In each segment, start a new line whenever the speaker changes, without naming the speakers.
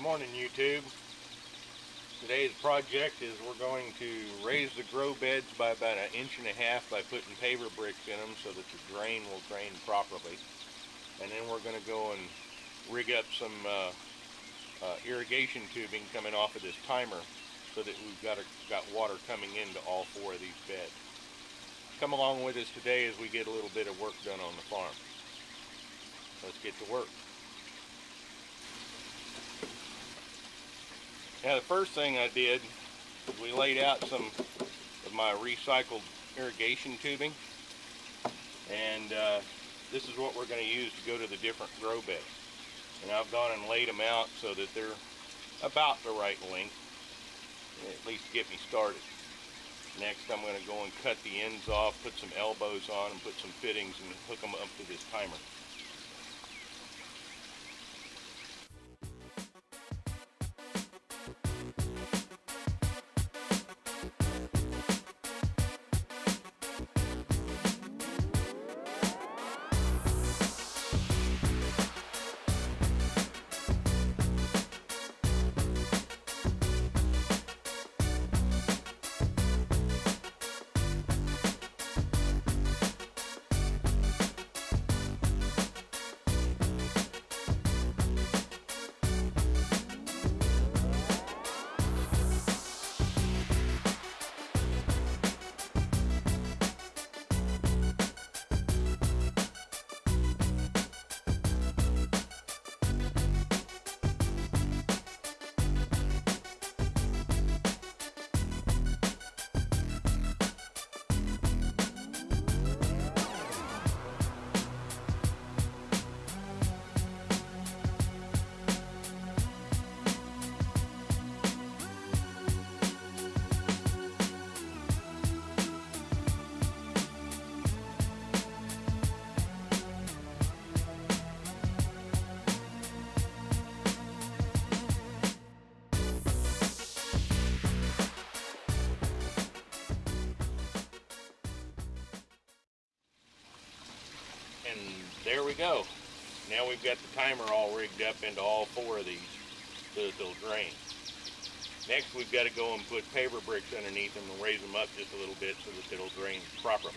morning, YouTube. Today's project is we're going to raise the grow beds by about 1.5 inches by putting paver bricks in them so that the drain will drain properly. And then we're going to go and rig up some irrigation tubing coming off of this timer so that we've got water coming into all 4 of these beds. Come along with us today as we get a little bit of work done on the farm. Let's get to work. Now, the first thing I did was we laid out some of my recycled irrigation tubing, and this is what we're going to use to go to the different grow beds. And I've gone and laid them out so that they're about the right length, at least to get me started. Next, I'm going to go and cut the ends off, put some elbows on, and put some fittings and hook them up to this timer. And there we go. Now we've got the timer all rigged up into all 4 of these so that they'll drain. Next, we've got to go and put paver bricks underneath them and raise them up just a little bit so that it'll drain properly.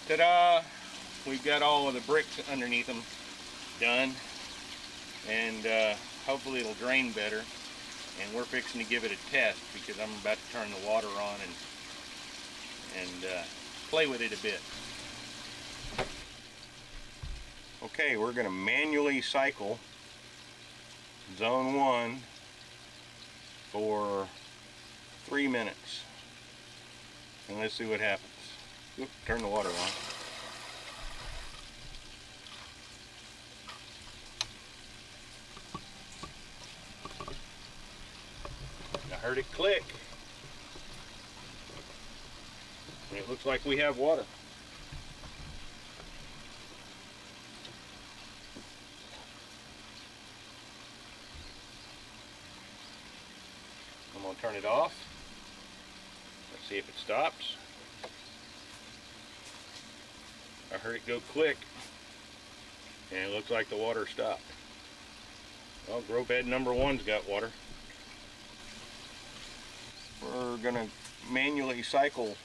Ta-da! We've got all of the bricks underneath them done, and hopefully it'll drain better. And we're fixing to give it a test because I'm about to turn the water on and play with it a bit. Okay, we're going to manually cycle zone 1 for 3 minutes. And let's see what happens. Oop, turn the water on. I heard it click. And it looks like we have water. I'm going to turn it off. Let's see if it stops. I heard it go click, and it looks like the water stopped. Well, grow bed number 1's got water. We're going to manually cycle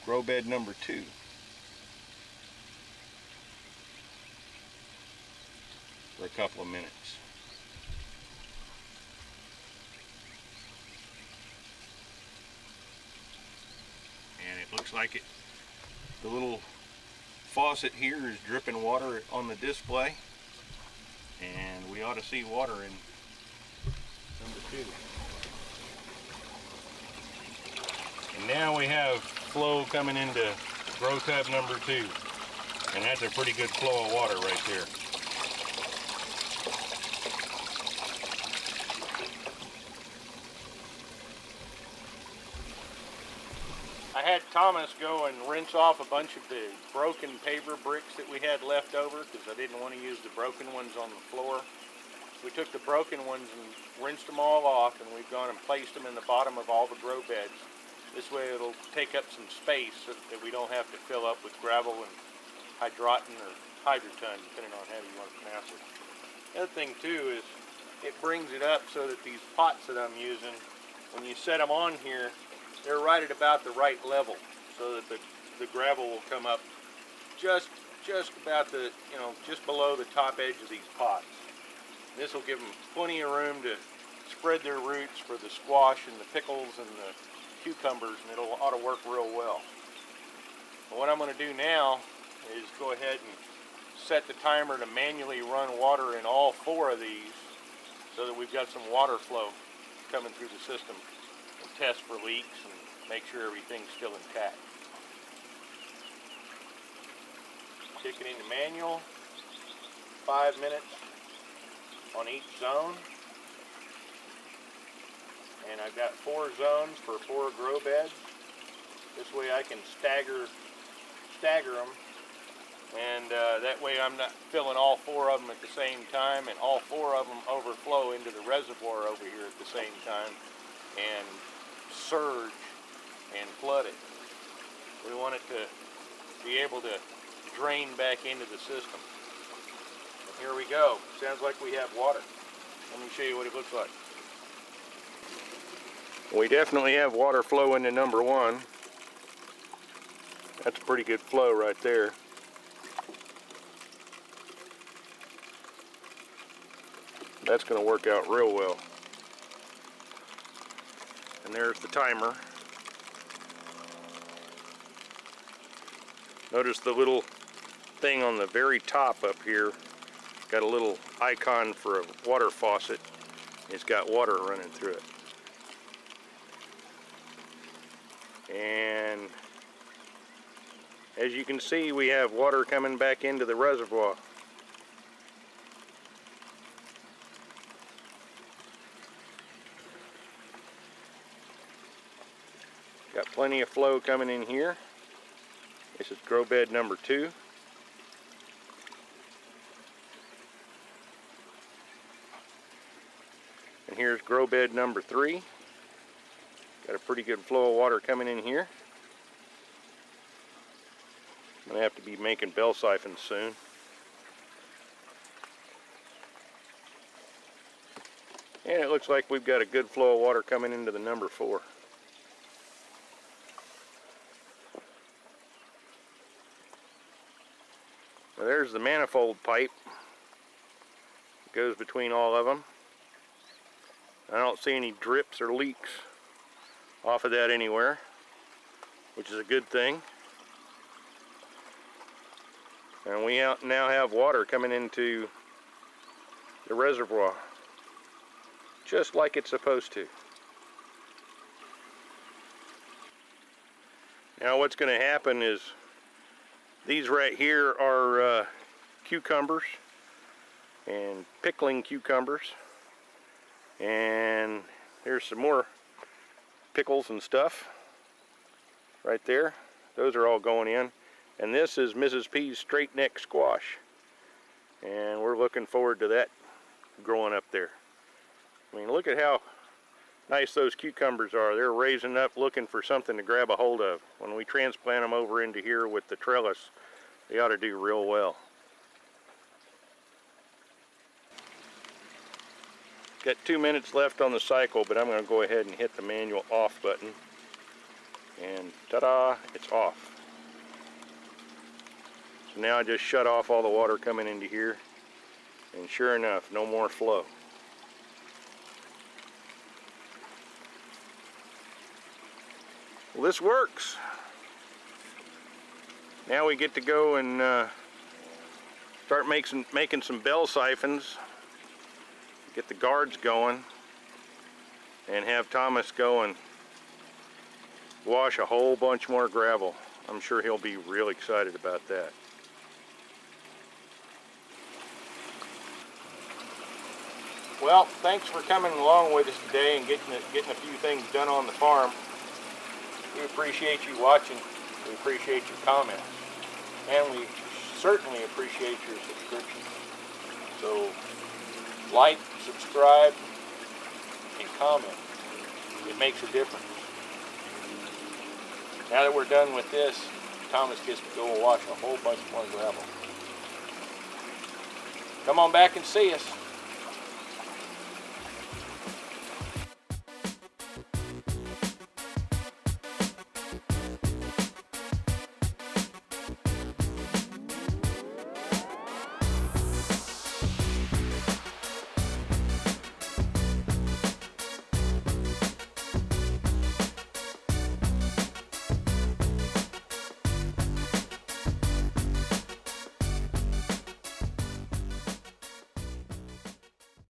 grow bed number 2. For a couple of minutes. And it looks like it, the little faucet here is dripping water on the display, and we ought to see water in number 2. And now we have flow coming into grow tub number 2, and that's a pretty good flow of water right there. I had Thomas go and rinse off a bunch of the broken paver bricks that we had left over because I didn't want to use the broken ones on the floor. We took the broken ones and rinsed them all off, and we've gone and placed them in the bottom of all the grow beds. This way it'll take up some space so that we don't have to fill up with gravel and hydroton or hydroton, depending on how you want to pronounce it. The other thing too is it brings it up so that these pots that I'm using, when you set them on here, they're right at about the right level, so that the gravel will come up just about the, just below the top edge of these pots. This will give them plenty of room to spread their roots for the squash and the pickles and the cucumbers, and it ought to work real well. But what I'm going to do now is go ahead and set the timer to manually run water in all 4 of these so that we've got some water flow coming through the system, and test for leaks and make sure everything's still intact. Kick it into manual, 5 minutes on each zone. And I've got 4 zones for 4 grow beds. This way I can stagger them, and that way I'm not filling all 4 of them at the same time, and all 4 of them overflow into the reservoir over here at the same time and surge and flood it. We want it to be able to drain back into the system. And here we go. Sounds like we have water. Let me show you what it looks like. We definitely have water flow into number 1. That's a pretty good flow right there. That's going to work out real well. And there's the timer. Notice the little thing on the very top up here. Got a little icon for a water faucet. It's got water running through it. And as you can see, we have water coming back into the reservoir. Got plenty of flow coming in here. This is grow bed number 2. And here's grow bed number 3. Got a pretty good flow of water coming in here. I'm going to have to be making bell siphons soon. And it looks like we've got a good flow of water coming into the number 4. Now there's the manifold pipe. It goes between all of them. I don't see any drips or leaks off of that anywhere, which is a good thing. And we now have water coming into the reservoir, just like it's supposed to. Now what's going to happen is these right here are cucumbers and pickling cucumbers, and there's some more pickles and stuff right there. Those are all going in, and this is Mrs. P's straight neck squash, and we're looking forward to that growing up there. I mean, look at how nice those cucumbers are. They're raising up looking for something to grab a hold of. When we transplant them over into here with the trellis, they ought to do real well. Got 2 minutes left on the cycle, but I'm going to go ahead and hit the manual off button, and ta-da, it's off. So now I just shut off all the water coming into here, and sure enough, no more flow. Well, this works. Now we get to go and start making some bell siphons, get the guards going, and have Thomas go and wash a whole bunch more gravel. I'm sure he'll be real excited about that. Well, thanks for coming along with us today and getting a few things done on the farm. We appreciate you watching. We appreciate your comments. And we certainly appreciate your subscription. So, like, subscribe, and comment. It makes a difference. Now that we're done with this, Thomas gets to go wash a whole bunch more gravel. Come on back and see us.